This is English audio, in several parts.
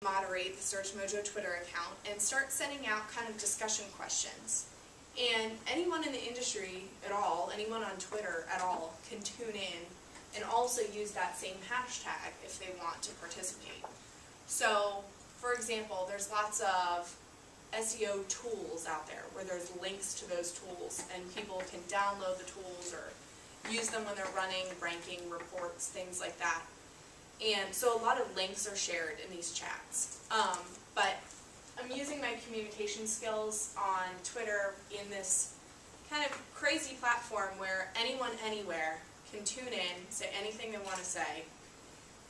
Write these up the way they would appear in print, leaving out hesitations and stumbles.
moderate the Search Mojo Twitter account and start sending out kind of discussion questions. And anyone in the industry at all, anyone on Twitter at all, can tune in and also use that same hashtag if they want to participate. So, for example, there's lots of SEO tools out there where there's links to those tools and people can download the tools or use them when they're running ranking reports, things like that. And so a lot of links are shared in these chats. But I'm using my communication skills on Twitter in this kind of crazy platform where anyone anywhere can tune in, say anything they want to say,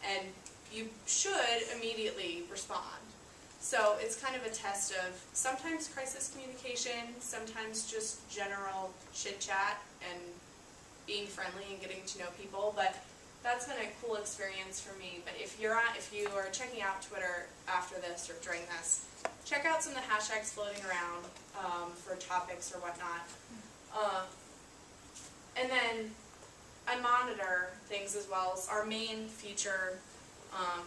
and you should immediately respond. So it's kind of a test of sometimes crisis communication, sometimes just general chit-chat and being friendly and getting to know people, but that's been a cool experience for me. But if you are checking out Twitter after this or during this, check out some of the hashtags floating around for topics or whatnot. And then I monitor things as well. As our main feature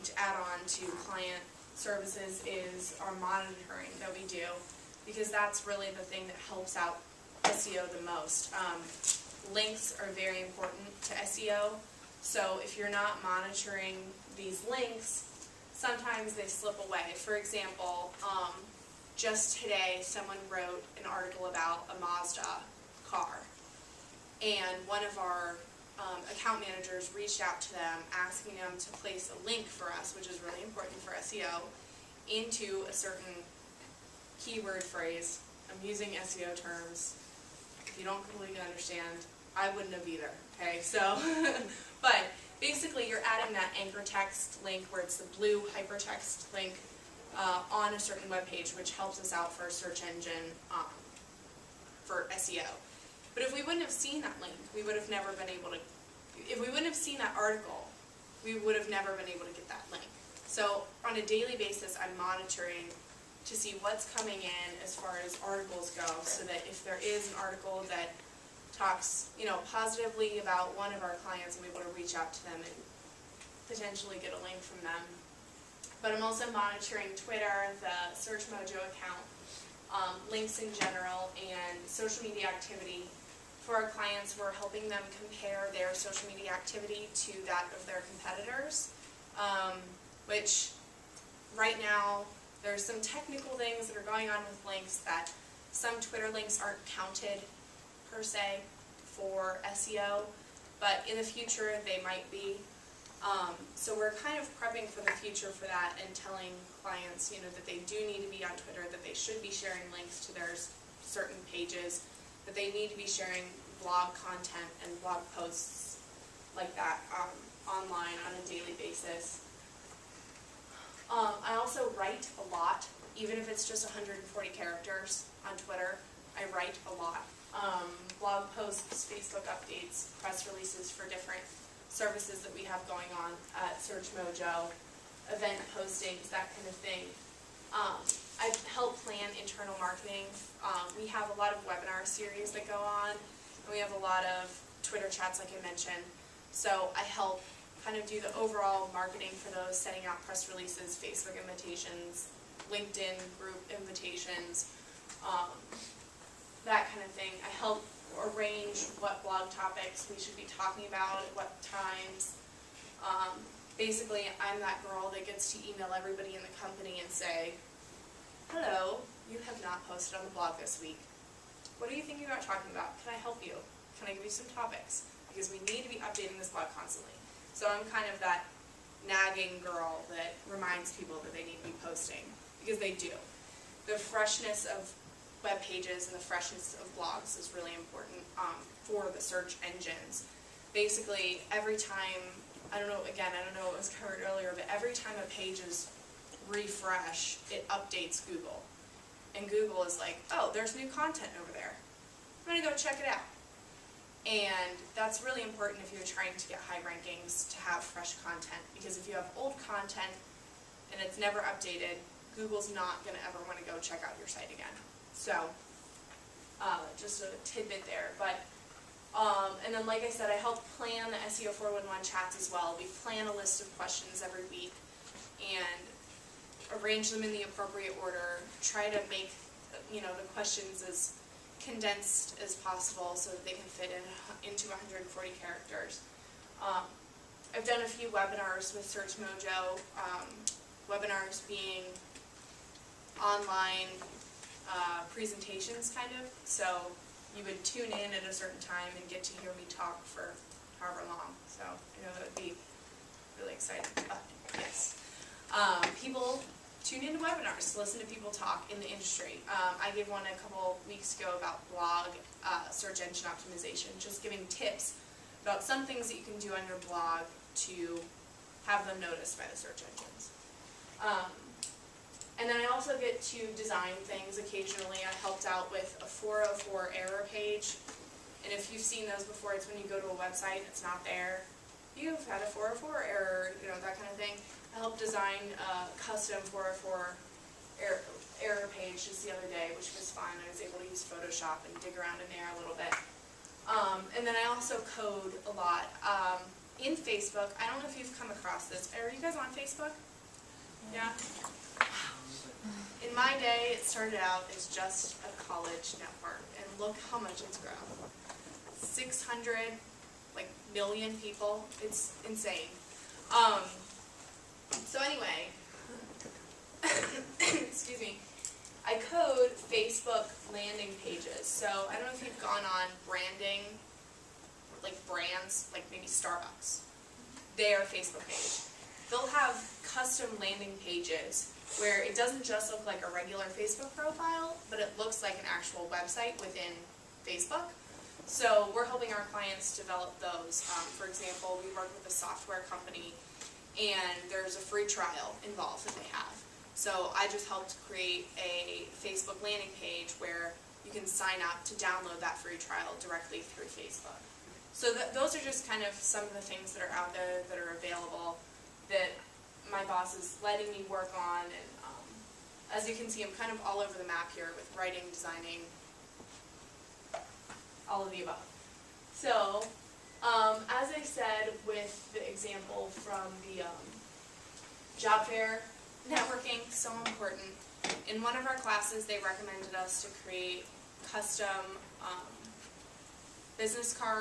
to add on to client services is our monitoring that we do, because that's really the thing that helps out SEO the most. Links are very important to SEO, so if you're not monitoring these links, sometimes they slip away. For example, just today someone wrote an article about a Mazda car, and one of our account managers reached out to them asking them to place a link for us, which is really important for SEO, into a certain keyword phrase. I'm using SEO terms. If you don't completely understand, I wouldn't have either, okay? So, but basically you're adding that anchor text link where it's the blue hypertext link on a certain web page, which helps us out for a search engine for SEO. But if we wouldn't have seen that link, we would have never been able to, if we wouldn't have seen that article, we would have never been able to get that link. So on a daily basis, I'm monitoring to see what's coming in as far as articles go, so that if there is an article that talks, positively about one of our clients, I'm able to reach out to them and potentially get a link from them. But I'm also monitoring Twitter, the Search Mojo account, links in general, and social media activity. For our clients, we're helping them compare their social media activity to that of their competitors, which right now there's some technical things that are going on with links that some Twitter links aren't counted per se for SEO, but in the future they might be. So we're kind of prepping for the future for that and telling clients, that they do need to be on Twitter, that they should be sharing links to their certain pages, that they need to be sharing blog content and blog posts like that online on a daily basis. I also write a lot, even if it's just 140 characters on Twitter. I write a lot. Blog posts, Facebook updates, press releases for different services that we have going on at Search Mojo, event postings, that kind of thing. I help plan internal marketing. We have a lot of webinar series that go on, and we have a lot of Twitter chats like I mentioned. So I help kind of do the overall marketing for those, setting out press releases, Facebook invitations, LinkedIn group invitations, that kind of thing. I help arrange what blog topics we should be talking about at what times. Basically, I'm that girl that gets to email everybody in the company and say, hello, you have not posted on the blog this week. What are you thinking about talking about? Can I help you? Can I give you some topics? Because we need to be updating this blog constantly. So I'm kind of that nagging girl that reminds people that they need to be posting, because they do. The freshness of web pages and the freshness of blogs is really important for the search engines. Basically, every time, I don't know what was covered earlier, but every time a page is refresh, it updates Google. And Google is like, oh, there's new content over there. I'm going to go check it out. And that's really important if you're trying to get high rankings, to have fresh content, because if you have old content and it's never updated, Google's not going to ever want to go check out your site again. So, just a tidbit there. But, and then like I said, I help plan the SEO 411 chats as well. We plan a list of questions every week, and arrange them in the appropriate order, try to make, you know, the questions as condensed as possible so that they can fit into 140 characters. I've done a few webinars with Search Mojo, webinars being online presentations kind of, so you would tune in at a certain time and get to hear me talk for however long, so I know that would be really exciting. Yes. People tune into webinars to listen to people talk in the industry. I did one a couple weeks ago about blog search engine optimization, just giving tips about some things that you can do on your blog to have them noticed by the search engines. And then I also get to design things occasionally. I helped out with a 404 error page, and if you've seen those before, it's when you go to a website, it's not there. You've had a 404 error, you know, that kind of thing. I helped design a custom 404 error page just the other day, which was fun. I was able to use Photoshop and dig around in there a little bit. And then I also code a lot. In Facebook, I don't know if you've come across this. Are you guys on Facebook? Yeah? In my day, it started out as just a college network, and look how much it's grown. 600 million people. It's insane. So anyway, excuse me, I code Facebook landing pages. So I don't know if you've gone on branding, like brands, like maybe Starbucks, their Facebook page. They'll have custom landing pages where it doesn't just look like a regular Facebook profile, but it looks like an actual website within Facebook. So we're helping our clients develop those. For example, we work with a software company, and there's a free trial involved that they have. So I just helped create a Facebook landing page where you can sign up to download that free trial directly through Facebook. So those are just kind of some of the things that are out there that are available that my boss is letting me work on, and as you can see, I'm kind of all over the map here with writing, designing, all of the above. So, as I said with the example from the job fair, networking, so important. In one of our classes, they recommended us to create custom business cards